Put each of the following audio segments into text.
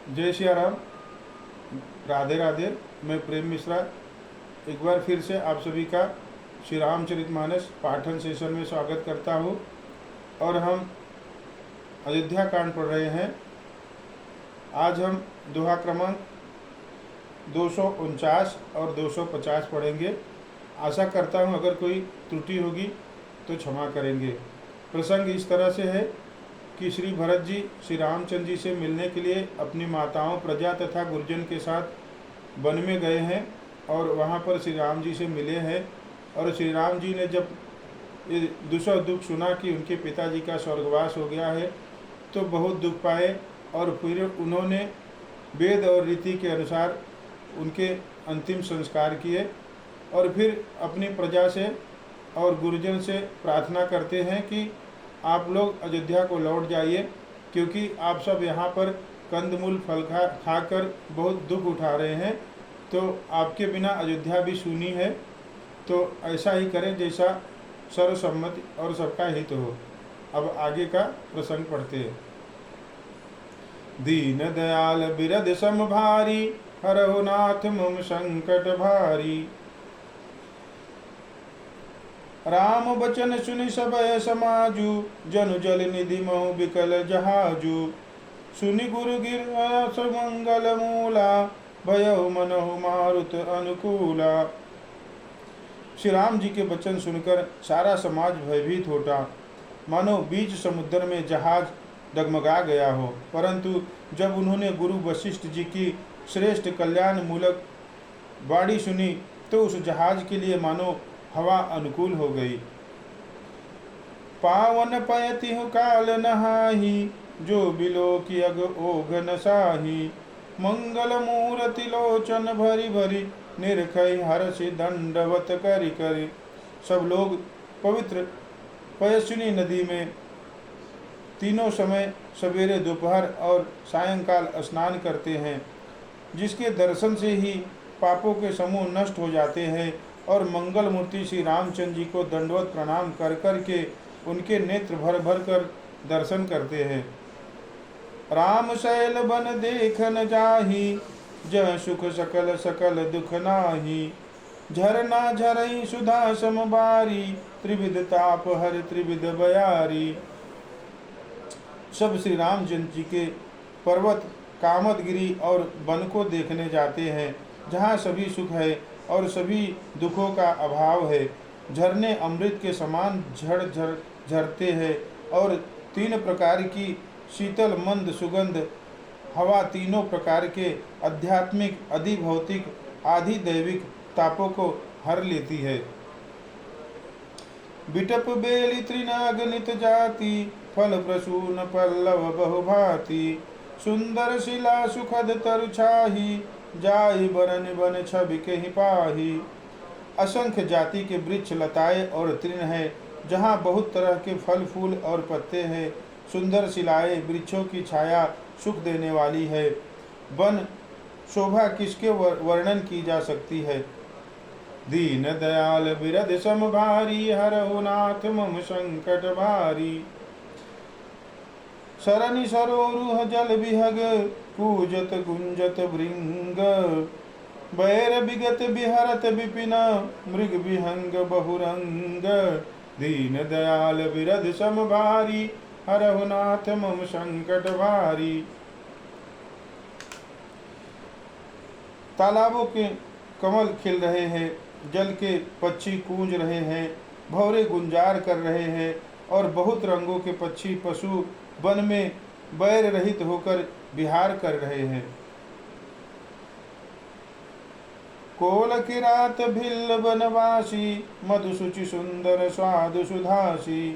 जय सिया राम, राधे राधे। मैं प्रेम मिश्रा एक बार फिर से आप सभी का श्री रामचरितमानस पाठन सेशन में स्वागत करता हूँ। और हम अयोध्या कांड पढ़ रहे हैं। आज हम दोहा क्रमांक 249 और 250 पढ़ेंगे। आशा करता हूँ अगर कोई त्रुटि होगी तो क्षमा करेंगे। प्रसंग इस तरह से है कि श्री भरत जी श्री रामचंद्र जी से मिलने के लिए अपनी माताओं प्रजा तथा गुरुजन के साथ वन में गए हैं और वहाँ पर श्री राम जी से मिले हैं। और श्री राम जी ने जब दूसरा दुख सुना कि उनके पिताजी का स्वर्गवास हो गया है तो बहुत दुख पाए और फिर उन्होंने वेद और रीति के अनुसार उनके अंतिम संस्कार किए। और फिर अपनी प्रजा से और गुरुजन से प्रार्थना करते हैं कि आप लोग अयोध्या को लौट जाइए, क्योंकि आप सब यहाँ पर कंदमूल फल खाकर बहुत दुख उठा रहे हैं, तो आपके बिना अयोध्या भी सूनी है। तो ऐसा ही करें जैसा सर्वसम्मति और सबका हित हो। अब आगे का प्रसंग पढ़ते हैं। दीन दयाल बिरद सम भारी, हरहु नाथ मम संकट भारी। राम बचन सुनि सबय समाजु, जनु जल निधि महु बिकल जहाजु। सुनि गुरु गिर मंगल मूला, भयहु मनहु मारुत अनुकूला। श्री राम जी के वचन सुनकर सारा समाज भयभीत होता, मानो बीच समुद्र में जहाज डगमगा गया हो। परंतु जब उन्होंने गुरु वशिष्ठ जी की श्रेष्ठ कल्याण मूलक वाणी सुनी तो उस जहाज के लिए मानो हवा अनुकूल हो गई। पावन पयति काल नहाही, जो बिलो की अग ओघ न साही। मंगल मूर्ति लोचन भरी भरी, निरखई हर्षि दंडवत करि करि। सब लोग पवित्र पयस्विनी नदी में तीनों समय सवेरे दोपहर और सायंकाल स्नान करते हैं, जिसके दर्शन से ही पापों के समूह नष्ट हो जाते हैं। और मंगल मूर्ति श्री रामचंद्र जी को दंडवत प्रणाम कर कर के उनके नेत्र भर भर कर दर्शन करते हैं। राम शैल बन देख न जाही, जह सुख सकल सकल दुख नाही। झरना झरई सुधा समबारी, त्रिविध ताप हर त्रिविध बयारी। सब श्री रामचंद्र जी के पर्वत कामदगिरी और वन को देखने जाते हैं, जहाँ सभी सुख है और सभी दुखों का अभाव है। झरने अमृत के समान झड़ झड़ झरते हैं और तीन प्रकार की शीतल मंद सुगंध हवा तीनों प्रकार के आध्यात्मिक अधिभौतिक आदि दैविक तापों को हर लेती है। बिटप बेली त्रिनाग नित जाति, फल प्रसून पल्लव बहुभाति। सुंदर शिला सुखद तरु छाही, जाहि बरन बन छवि के ही पाही। असंख्य जाति के वृक्ष लताएं और तृण है, जहाँ बहुत तरह के फल फूल और पत्ते हैं। सुंदर शिलाएं वृक्षों की छाया सुख देने वाली है। वन शोभा किसके वर्णन की जा सकती है। दीन दयाल बिरद सम भारी, हरहु नाथ मम संकट भारी। सरनि सरोरुह जल बिहग, पूजत गुंजत भृंग। बैर बिगत बिहरत विपिन, मृग विहंग बहुरंग। दीन दयाल बिरद सम भारी, हरहु नाथ मम संकट भारी। तालाबों के कमल खिल रहे हैं, जल के पक्षी कूंज रहे हैं, भौरे गुंजार कर रहे हैं और बहुत रंगों के पक्षी पशु वन में बैर रहित होकर विहार कर रहे हैं। कोल किरात भिल्ल बनवासी, मधुसुचि सुंदर स्वादु सुधासी।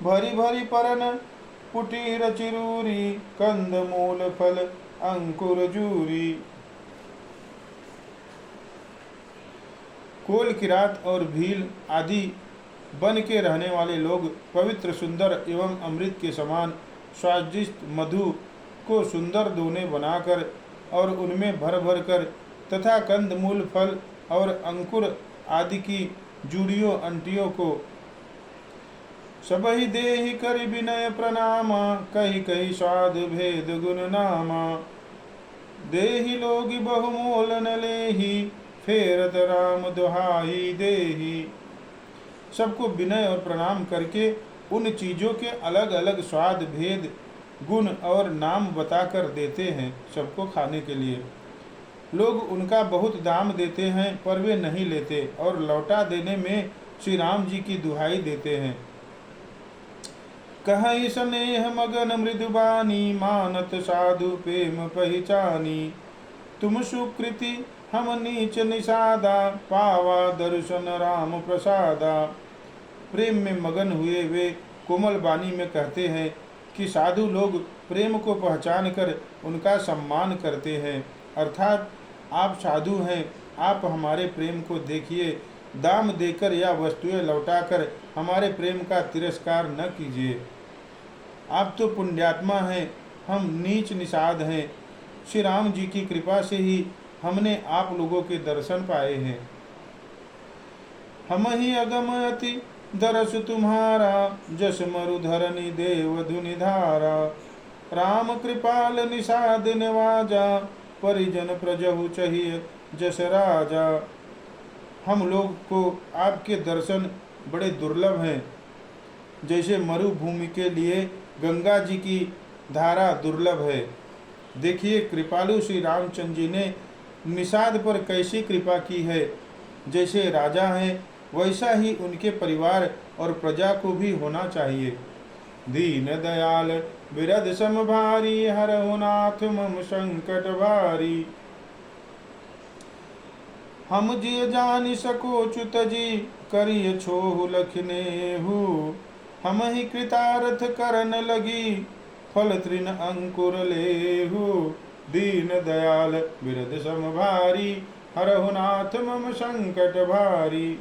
भरी भरी परन कुटीर चिरूरी, कंद मूल फल अंकुर जूरी। कोल किरात और भील आदि वन के रहने वाले लोग पवित्र सुंदर एवं अमृत के समान स्वादिष्ट मधु को सुंदर दोने बनाकर और उनमें भर भर कर तथा कंद मूल फल और अंकुर आदि की जूड़ियों अंटियों को सबहि देहि करि विनय प्रणाम, कहि कहि स्वाद भेद गुण नामा। देहि लोग बहुमोल न लेहि, फेरत राम दुहाई देहि। सबको विनय और प्रणाम करके उन चीज़ों के अलग अलग स्वाद, भेद, गुण और नाम बताकर देते हैं सबको खाने के लिए। लोग उनका बहुत दाम देते हैं पर वे नहीं लेते और लौटा देने में श्री राम जी की दुहाई देते हैं। कहि स्नेह मगन मृदुबानी, मानत साधु प्रेम पहचानी। तुम सुकृति हम नीच निषादा, पावा दर्शन राम प्रसादा। प्रेम में मगन हुए वे कोमल वाणी में कहते हैं कि साधु लोग प्रेम को पहचान कर उनका सम्मान करते हैं, अर्थात आप साधु हैं, आप हमारे प्रेम को देखिए, दाम देकर या वस्तुएं लौटाकर हमारे प्रेम का तिरस्कार न कीजिए। आप तो पुण्यात्मा हैं, हम नीच निषाद हैं। श्री राम जी की कृपा से ही हमने आप लोगों के दर्शन पाए हैं। हम ही अगम अति दरस तुम्हारा, जस मरुधरनी देव धुनि धारा। राम कृपाल निषाद निवाजा, परिजन प्रजहु चाहिए जस राजा। हम लोग को आपके दर्शन बड़े दुर्लभ हैं, जैसे मरुभूमि के लिए गंगा जी की धारा दुर्लभ है। देखिए कृपालु श्री रामचंद्र जी ने निषाद पर कैसी कृपा की है। जैसे राजा हैं वैसा ही उनके परिवार और प्रजा को भी होना चाहिए। दीन दयाल बिरद सम भारी, हरहु नाथ मम संकट भारी। हम जिय जानि सको च्युत जी, करिय छोहु लखनेहु। हम ही कृतार्थ करन लगी, फल तृण अंकुर लेहु। दीन दयाल बिरद सम भारी, हरहु नाथ मम संकट भारी।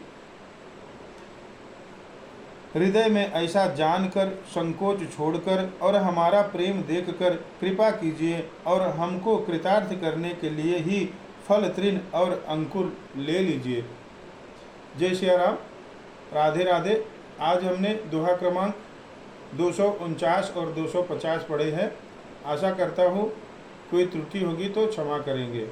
हृदय में ऐसा जानकर, संकोच छोड़कर और हमारा प्रेम देखकर कृपा कीजिए और हमको कृतार्थ करने के लिए ही फल तृण और अंकुर ले लीजिए। जय श्री राम। राधे राधे। आज हमने दोहा क्रमांक 249 और 250 पढ़े हैं। आशा करता हूँ कोई त्रुटि होगी तो क्षमा करेंगे।